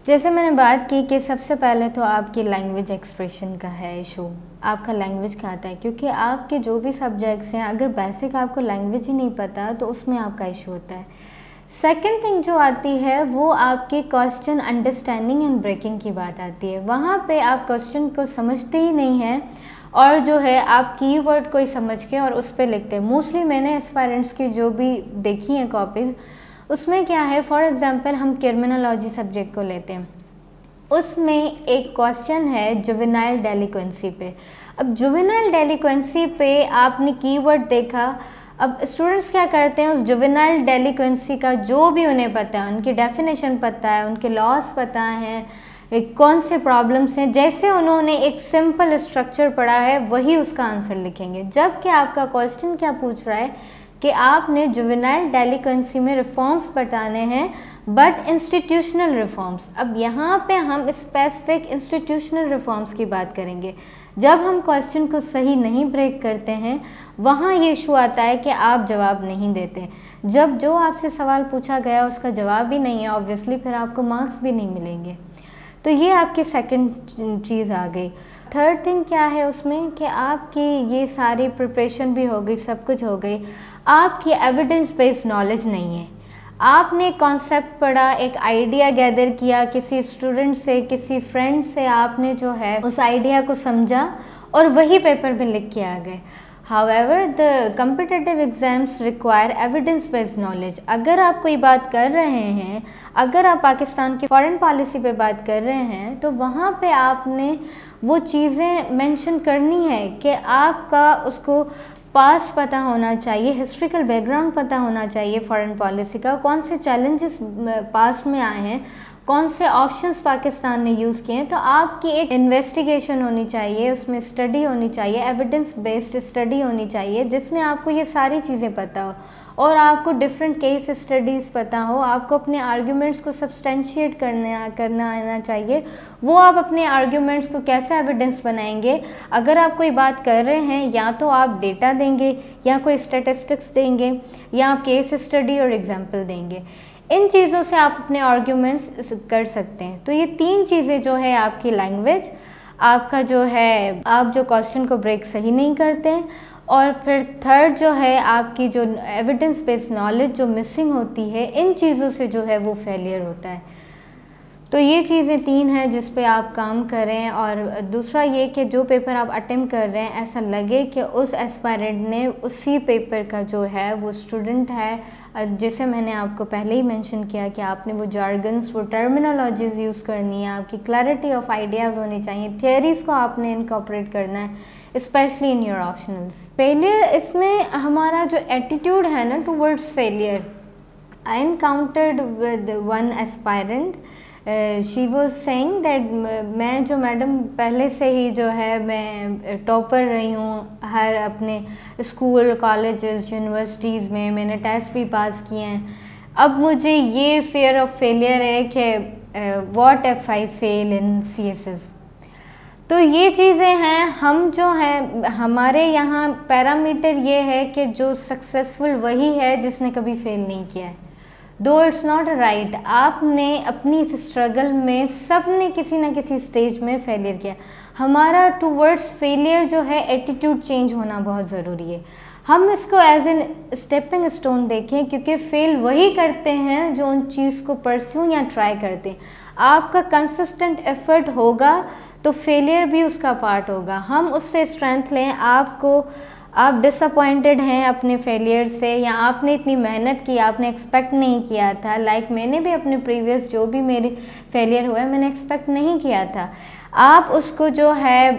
जैसे मैंने बात की कि सबसे पहले तो आपकी लैंग्वेज एक्सप्रेशन का है इशू, आपका लैंग्वेज क्या आता है, क्योंकि आपके जो भी सब्जेक्ट्स हैं अगर बेसिक आपको लैंग्वेज ही नहीं पता तो उसमें आपका इशू होता है। सेकंड थिंग जो आती है वो आपके क्वेश्चन अंडरस्टैंडिंग एंड ब्रेकिंग की बात आती है। वहाँ पे आप क्वेश्चन को समझते ही नहीं हैं और जो है आप कीवर्ड को ही समझ के और उस पर लिखते हैं। मोस्टली मैंने एस्पायरेंट्स की जो भी देखी हैं कॉपीज़, उसमें क्या है, फॉर एग्जांपल हम क्रिमिनोलॉजी सब्जेक्ट को लेते हैं, उसमें एक क्वेश्चन है जुवेनाइल डेलिक्वेंसी पे। अब जुवेनाइल डेलिक्वेंसी पे आपने कीवर्ड देखा, अब स्टूडेंट्स क्या करते हैं, उस जुवेनाइल डेलिक्वेंसी का जो भी उन्हें पता है, उनकी डेफिनेशन पता है, उनके लॉस पता हैं, कौन से प्रॉब्लम्स हैं, जैसे उन्होंने एक सिंपल स्ट्रक्चर पढ़ा है वही उसका आंसर लिखेंगे। जबकि आपका क्वेश्चन क्या पूछ रहा है कि आपने जुवेनाइल डेलिक्वेंसी में रिफॉर्म्स बताने हैं, बट इंस्टीट्यूशनल रिफॉर्म्स। अब यहाँ पे हम स्पेसिफिक इंस्टीट्यूशनल रिफॉर्म्स की बात करेंगे। जब हम क्वेश्चन को सही नहीं ब्रेक करते हैं वहाँ ये इशू आता है कि आप जवाब नहीं देते। जब जो आपसे सवाल पूछा गया उसका जवाब ही नहीं है, ऑब्वियसली फिर आपको मार्क्स भी नहीं मिलेंगे। तो ये आपकी सेकंड चीज़ आ गई। थर्ड थिंग क्या है उसमें कि आपकी ये सारी प्रिपरेशन भी हो गई, सब कुछ हो गई, आपकी एविडेंस बेस्ड नॉलेज नहीं है। आपने कॉन्सेप्ट पढ़ा, एक आइडिया गैदर किया किसी स्टूडेंट से, किसी फ्रेंड से, आपने जो है उस आइडिया को समझा और वही पेपर में लिख के आ गए। However, the competitive exams require evidence based knowledge। अगर आप कोई बात कर रहे हैं, अगर आप पाकिस्तान की फॉरेन पॉलिसी पे बात कर रहे हैं तो वहाँ पे आपने वो चीज़ें मेंशन करनी है कि आपका उसको पास्ट पता होना चाहिए, हिस्ट्रिकल बैकग्राउंड पता होना चाहिए फॉरेन पॉलिसी का, कौन से चैलेंजेस पास्ट में आए हैं, कौन से ऑप्शंस पाकिस्तान ने यूज़ किए हैं। तो आपकी एक इन्वेस्टिगेशन होनी चाहिए, उसमें स्टडी होनी चाहिए, एविडेंस बेस्ड स्टडी होनी चाहिए जिसमें आपको ये सारी चीज़ें पता हो और आपको डिफरेंट केस स्टडीज़ पता हो, आपको अपने आर्ग्यूमेंट्स को सब्सटेंशिएट करना आना चाहिए। वो आप अपने आर्ग्यूमेंट्स को कैसे एविडेंस बनाएंगे, अगर आप कोई बात कर रहे हैं या तो आप डेटा देंगे या कोई स्टैटिस्टिक्स देंगे या आप केस स्टडी और एग्जाम्पल देंगे। इन चीज़ों से आप अपने आर्ग्यूमेंट्स कर सकते हैं। तो ये तीन चीज़ें जो है, आपकी लैंग्वेज, आपका जो है आप जो क्वेश्चन को ब्रेक सही नहीं करते हैं, और फिर थर्ड जो है आपकी जो एविडेंस बेस्ड नॉलेज जो मिसिंग होती है, इन चीज़ों से जो है वो फेलियर होता है। तो ये चीज़ें तीन हैं जिस पे आप काम करें। और दूसरा ये कि जो पेपर आप अटेम्प्ट कर रहे हैं ऐसा लगे कि उस एस्पायरेंट ने उसी पेपर का जो है वो स्टूडेंट है, जैसे मैंने आपको पहले ही मेंशन किया कि आपने वो जार्गन्स, वो टर्मिनोलॉजीज़ यूज़ करनी है, आपकी क्लैरिटी ऑफ आइडियाज़ होनी चाहिए, थियरीज़ को आपने इनकॉर्पोरेट करना है, specially in your optionals. Failure, इसमें हमारा जो एटीट्यूड है ना towards failure, I encountered with one aspirant, she was saying that मैं जो मैडम पहले से ही जो है मैं टॉपर रही हूँ हर अपने स्कूल, कॉलेजेस, यूनिवर्सिटीज़ में, मैंने टेस्ट भी पास किए हैं, अब मुझे ये फियर ऑफ फेलियर है कि what if I fail in CSS। तो ये चीज़ें हैं, हम जो हैं हमारे यहाँ पैरामीटर ये है कि जो सक्सेसफुल वही है जिसने कभी फेल नहीं किया है। दो इट्स नॉट राइट, आपने अपनी इस स्ट्रगल में सब ने किसी ना किसी स्टेज में फेलियर किया। हमारा टूवर्ड्स फेलियर जो है एटीट्यूड चेंज होना बहुत ज़रूरी है। हम इसको एज एन स्टेपिंग स्टोन देखें, क्योंकि फेल वही करते हैं जो उन चीज़ को परस्यू या ट्राई करते हैं। आपका कंसिस्टेंट एफर्ट होगा तो फेलियर भी उसका पार्ट होगा, हम उससे स्ट्रेंथ लें। आप डिसअपॉइंटेड हैं अपने फेलियर से, या आपने इतनी मेहनत की, आपने एक्सपेक्ट नहीं किया था, लाइक मैंने भी अपने प्रीवियस जो भी मेरी फेलियर हुआ है मैंने एक्सपेक्ट नहीं किया था। आप उसको जो है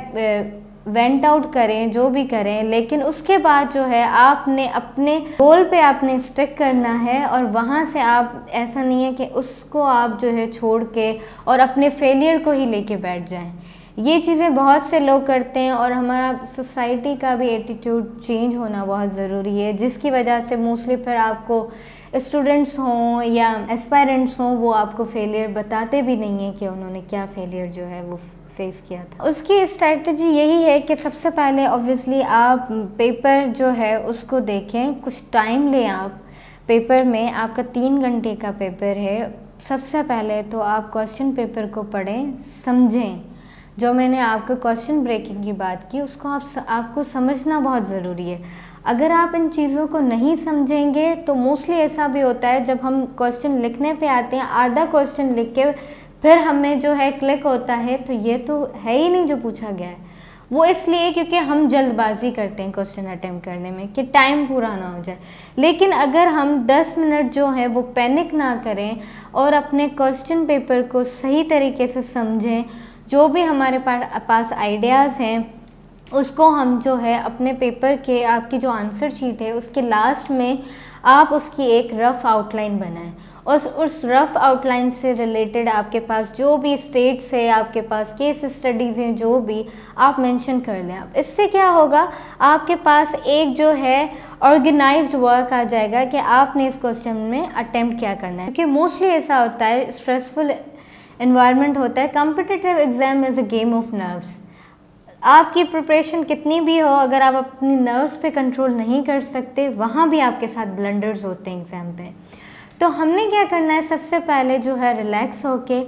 वेंट आउट करें, जो भी करें, लेकिन उसके बाद जो है आपने अपने गोल पे आपने स्टिक करना है, और वहाँ से आप, ऐसा नहीं है कि उसको आप जो है छोड़ के और अपने फेलियर को ही लेके बैठ जाएं। ये चीज़ें बहुत से लोग करते हैं और हमारा सोसाइटी का भी एटीट्यूड चेंज होना बहुत ज़रूरी है, जिसकी वजह से मोस्टली फिर आपको स्टूडेंट्स हों या एस्पायरेंट्स हों वो आपको फेलियर बताते भी नहीं हैं कि उन्होंने क्या फेलियर जो है वो फेस किया था। उसकी स्ट्रैटेजी यही है कि सबसे पहले ऑब्वियसली आप पेपर जो है उसको देखें, कुछ टाइम लें आप पेपर में। आपका 3 घंटे का पेपर है, सबसे पहले तो आप क्वेश्चन पेपर को पढ़ें, समझें। जो मैंने आपको क्वेश्चन ब्रेकिंग की बात की उसको आपको समझना बहुत ज़रूरी है। अगर आप इन चीज़ों को नहीं समझेंगे तो मोस्टली ऐसा भी होता है, जब हम क्वेश्चन लिखने पे आते हैं आधा क्वेश्चन लिख के फिर हमें जो है क्लिक होता है तो ये तो है ही नहीं जो पूछा गया है। वो इसलिए क्योंकि हम जल्दबाजी करते हैं क्वेश्चन अटेम्प्ट करने में कि टाइम पूरा ना हो जाए। लेकिन अगर हम 10 मिनट जो है वो पैनिक ना करें और अपने क्वेश्चन पेपर को सही तरीके से समझें, जो भी हमारे पास आइडियाज़ हैं उसको हम जो है अपने पेपर के, आपकी जो आंसर शीट है उसके लास्ट में आप उसकी एक रफ़ आउटलाइन बनाएं। उस रफ़ आउटलाइन से रिलेटेड आपके पास जो भी स्टेट्स है, आपके पास केस स्टडीज़ हैं, जो भी आप मेंशन कर लें। अब इससे क्या होगा, आपके पास एक जो है ऑर्गेनाइज्ड वर्क आ जाएगा कि आपने इस क्वेश्चन में अटेम्प्ट क्या करना है। क्योंकि मोस्टली ऐसा होता है, स्ट्रेसफुल इन्वायरमेंट होता है, competitive exam is a game of nerves. आपकी प्रिपरेशन कितनी भी हो, अगर आप अपनी नर्व्स पे कंट्रोल नहीं कर सकते, वहाँ भी आपके साथ ब्लंडर्स होते हैं एग्ज़ाम पे। तो हमने क्या करना है, सबसे पहले जो है रिलैक्स होके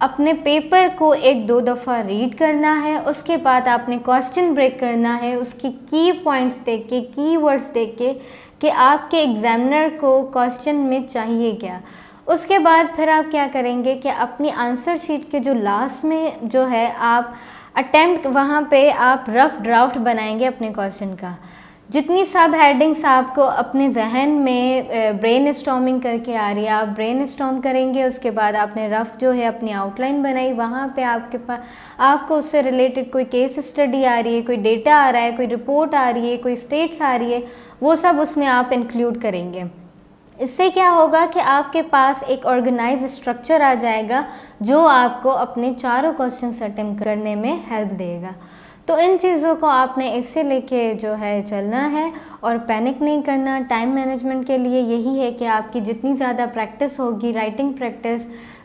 अपने पेपर को 1-2 दफ़ा रीड करना है। उसके बाद आपने क्वेश्चन ब्रेक करना है, उसकी की पॉइंट्स देख के, की वर्ड्स देख के कि आपके एग्ज़ामिनर को क्वेश्चन में चाहिए क्या। उसके बाद फिर आप क्या करेंगे कि अपनी आंसर शीट के जो लास्ट में जो है आप अटेम्प्ट, वहाँ पे आप रफ़ ड्राफ्ट बनाएंगे अपने क्वेश्चन का। जितनी सब हेडिंग्स आपको अपने जहन में ब्रेन स्टॉर्मिंग करके आ रही है, आप ब्रेन स्टॉर्म करेंगे। उसके बाद आपने रफ़ जो है अपनी आउटलाइन बनाई, वहाँ पे आपके पास आपको उससे रिलेटेड कोई केस स्टडी आ रही है, कोई डेटा आ रहा है, कोई रिपोर्ट आ रही है, कोई स्टेट्स आ रही है, वो सब उसमें आप इंक्लूड करेंगे। इससे क्या होगा कि आपके पास एक ऑर्गेनाइज स्ट्रक्चर आ जाएगा जो आपको अपने चारों क्वेश्चंस अटेम्प्ट करने में हेल्प देगा। तो इन चीज़ों को आपने इससे लेके जो है चलना है और पैनिक नहीं करना। टाइम मैनेजमेंट के लिए यही है कि आपकी जितनी ज़्यादा प्रैक्टिस होगी, राइटिंग प्रैक्टिस,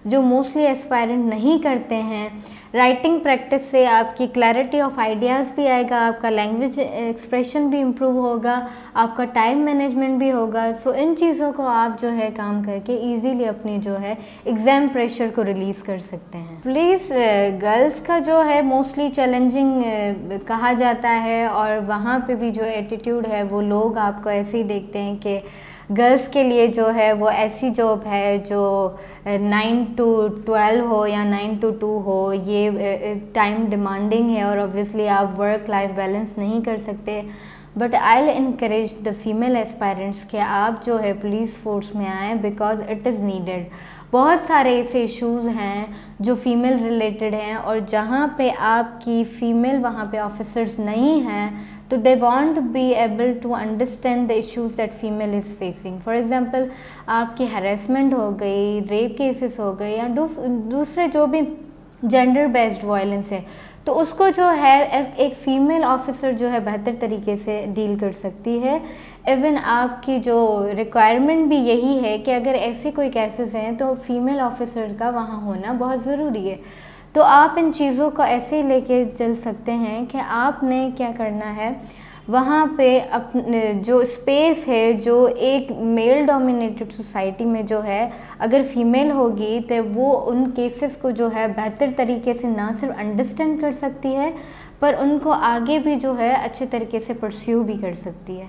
जो मोस्टली एस्पायरेंट नहीं करते हैं, राइटिंग प्रैक्टिस से आपकी क्लैरिटी ऑफ आइडियाज़ भी आएगा, आपका लैंग्वेज एक्सप्रेशन भी इम्प्रूव होगा, आपका टाइम मैनेजमेंट भी होगा। सो इन चीज़ों को आप जो है काम करके इजीली अपनी जो है एग्ज़ाम प्रेशर को रिलीज़ कर सकते हैं। प्लीज़ गर्ल्स का जो है मोस्टली चैलेंजिंग कहा जाता है और वहाँ पे भी जो एटीट्यूड है वो लोग आपको ऐसे ही देखते हैं कि गर्ल्स के लिए जो है वो ऐसी जॉब है जो 9 to 12 हो या 9 to 2 हो, ये टाइम डिमांडिंग है और ऑब्वियसली आप वर्क लाइफ बैलेंस नहीं कर सकते। But I will encourage the female aspirants कि आप जो है पुलिस फोर्स में आएँ, बिकॉज इट इज़ नीडेड। बहुत सारे ऐसे इश्यूज़ हैं जो फीमेल रिलेटेड हैं और जहाँ पे आपकी फ़ीमेल वहाँ पे ऑफिसर्स नहीं हैं तो they won't be able to understand the issues that female is facing. For example आपकी हैरेसमेंट हो गई, रेप केसेस हो गए या दूसरे जो भी जेंडर बेस्ड वायलेंस है, तो उसको जो है एक फ़ीमेल ऑफिसर जो है बेहतर तरीके से डील कर सकती है। इवन आपकी जो रिक्वायरमेंट भी यही है कि अगर ऐसे कोई केसेस हैं तो फीमेल ऑफिसर का वहाँ होना बहुत ज़रूरी है। तो आप इन चीज़ों को ऐसे लेके चल सकते हैं कि आपने क्या करना है, वहाँ पे अपने जो स्पेस है, जो एक मेल डोमिनेटेड सोसाइटी में जो है अगर फीमेल होगी तो वो उन केसेस को जो है बेहतर तरीके से ना सिर्फ अंडरस्टैंड कर सकती है पर उनको आगे भी जो है अच्छे तरीके से परस्यू भी कर सकती है।